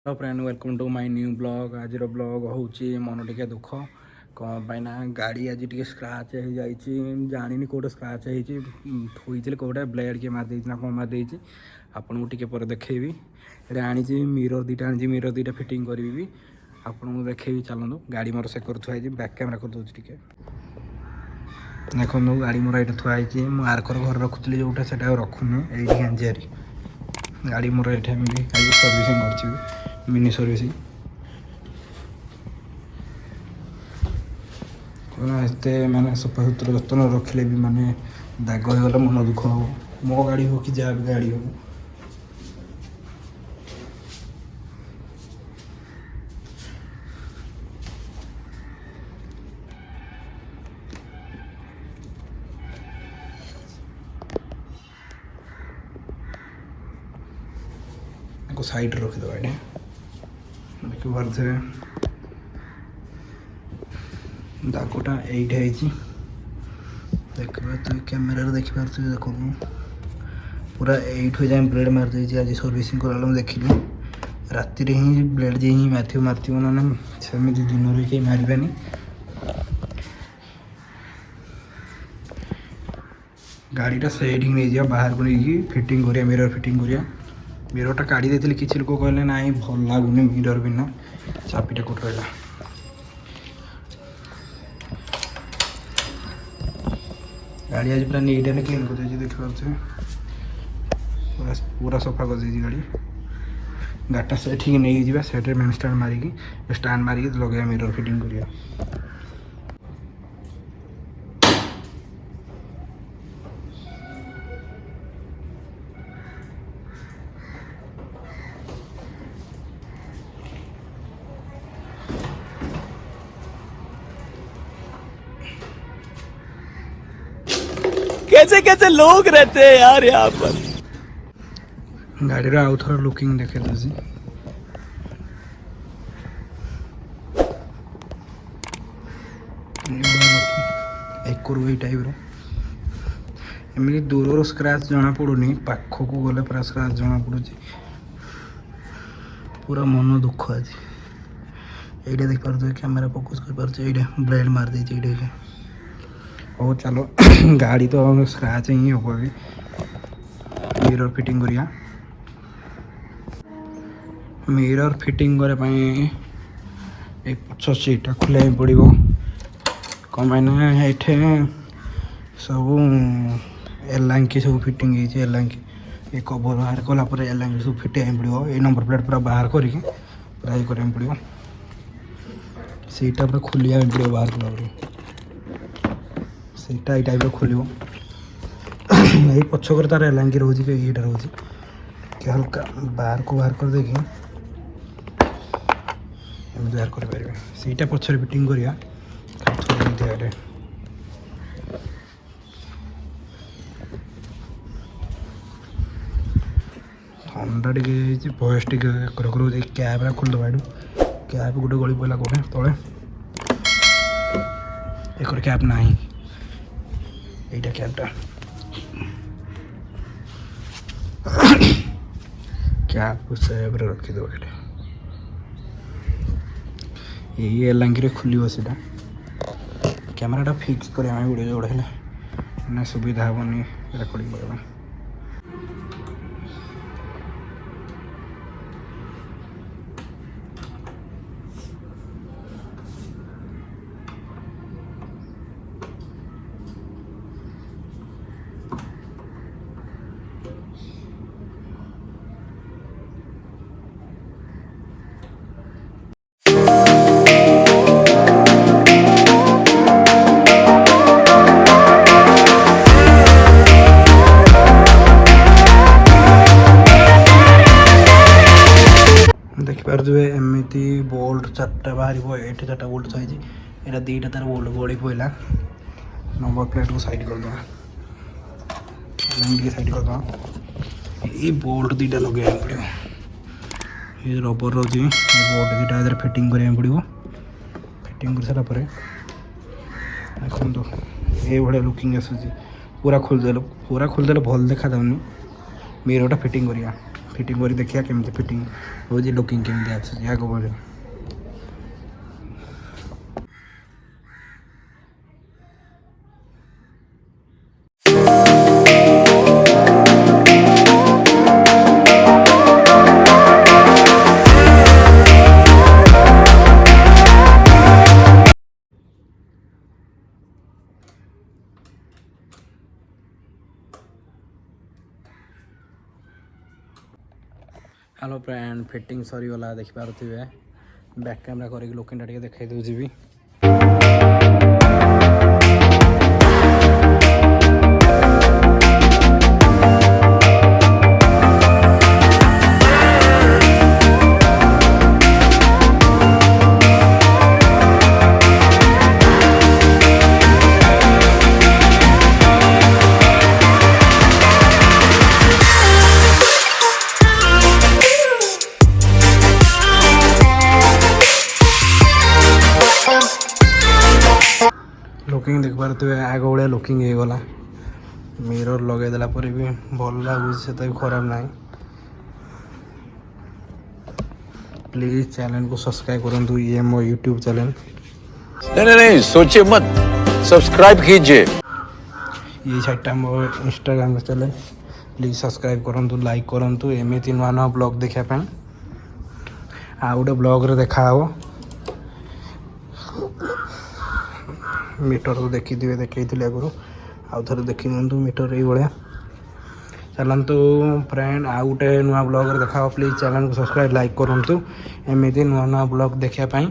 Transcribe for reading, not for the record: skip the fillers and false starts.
Hello friend welcome to my new blog. आज blog होची मन टिके दुख कौन पाई ना गाड़ी आज टे स्क्राच हो जानी जानी कौटे स्क्राच होती कौटे ब्लेड किए मारदे ना कौन मारदे आपन को टिके पर देखेबी ये आनी मिरर दुटा आनी मिरर दुटा फिटिंग करी आपन को देखेबी चलतु गाड़ी मोर से थुआई बैक कैमेरा करदे टे देखो गाड़ी मोर ये थुआई आरकर घर रखुली जोटा से रखुनी ये आंजी गाड़ी मोर ये सर्विसिंग कर मिनी सर्विसिंग एते माने सफा सुतरा जतन रखिले भी माने दाग हो गला मन दुख हो मो गाड़ी हो कि जहाँ भी गाड़ी हो साइड रखिद ये देखिए पारे दागटा ये देखिए तो कैमेरा देखिए देख पूरा एट जाए ब्लेड मारदे आज सर्विसिंग करा देखिली राति ही ब्लेड जे ही मार ना सेमि दिन में कहीं मारे गाड़ीटा सेटिंग नहीं जा बाहर को नहीं फिटिंग करिया मिरर फिटिंग करिया मिररटा काढ़ी देते किसी लोग कहले ना भल लगुनि मिरर बिना चापीटा कौट रहा गाड़ी आज पूरा नीट एंड क्लीन कर देखिए पूरा सफा कर गाड़ी गाटा से ठीक नहीं जावा से मेन स्टैंड मारिकी स्टैंड मारिकी लगे मिरर फिटिंग करिया कैसे कैसे लोग रहते हैं यार यहाँ पर। गाड़ी आउ थोड़ा लुकिंग देखे दीजिए एक टाइप एमती दूर स्क्राच जना पड़ूनी पाख को गले पूरा स्क्राच जना पड़ू पूरा मन दुख आज ये देख पारे कैमेरा फोकस कर पारे ब्लेड मार दे और चलो गाड़ी तो स्क्राच ही हम भी मिरर फिटिंग करिया मिरर फिटिंग करने पछ सीटा खोल पड़ो कौन पाइना ये सब एलांकी सब फिटिंग एलांकी ये कवर बाहर कलापर एलांकी सब फिटे पड़ो ये नंबर प्लेट पूरा बाहर करके पूरा ये करा पड़ो सीटा पूरा खोलिया पड़ो बाहर कला सीटा ये टाइप खोल ये पछक तार एलांगी रोज ये रोज कि हल्का बाहर को बाहर कर देखिए बाहर कर सीटा पछर फिटिंग करिया ठंडा टे भयस टे कैब खोलदे ये कैब गोटे गली पड़ा कौटे तले एक कैब ना এইটা ক্যাবটা ক্যাব সেভরে রখিদেব এটা এই এলাঙ্কিরে খুলিব সেটা ক্যামেরাটা ফিক্স করে আমি ভিডিও যোড়া হলে না সুবিধা হবনি রেকর্ডিং করা देखिए एमती बोल्ट चार्टा बाहर ये चार्टा बोल्ट थी यहाँ दीटा तार बोल्ट गड़ी पड़ा नंबर प्लेट को साइड करदे साइड करदे ये बोल्ट दीटा लगे पड़ो ये रबर रोचे बोल्ट दीटा इधर फिटिंग करा पड़ो फिटिंग कर सारापर देखो ये भाया लुकिंग आसूँ पूरा खोलदेल भल देखा जाऊनी मिररटा फिटिंग करिया फिटिंग कर देखिए केमती फिटिंग हो लुकिंग केमती आछे आगो बढ़िया हेलो फ्रेंड फिटिंग सरीगला देखिपे बैक कैमेरा करके लोकेशन टे देखा दूसरी भी लुकिंग देख पारे आग भाया लुकिंग हो गला मिरर लगेदेला पर भी भल लगे भी खराब ना प्लीज चैनल को सब्सक्राइब करूँ ये मो यूट्यूब चैनल नहीं सोचिए मत सब्सक्राइब कीजिए ये साइटा मो इंस्टाग्राम चैनल प्लीज सब्सक्राइब करूँ लाइक करूँ एमती नुआ नुआ ब्लॉग देखापी आ गोटे ब्लॉग देखा मीटर को देखी आगु आउ थे देखी दिखाँ मीटर ये चलतु फ्रेंड आउ गोटे नुआ ब्लॉग देखा प्लीज चैनल को सब्सक्राइब लाइक करूँ एमती नुआ नुआ ब्लॉग देखापी।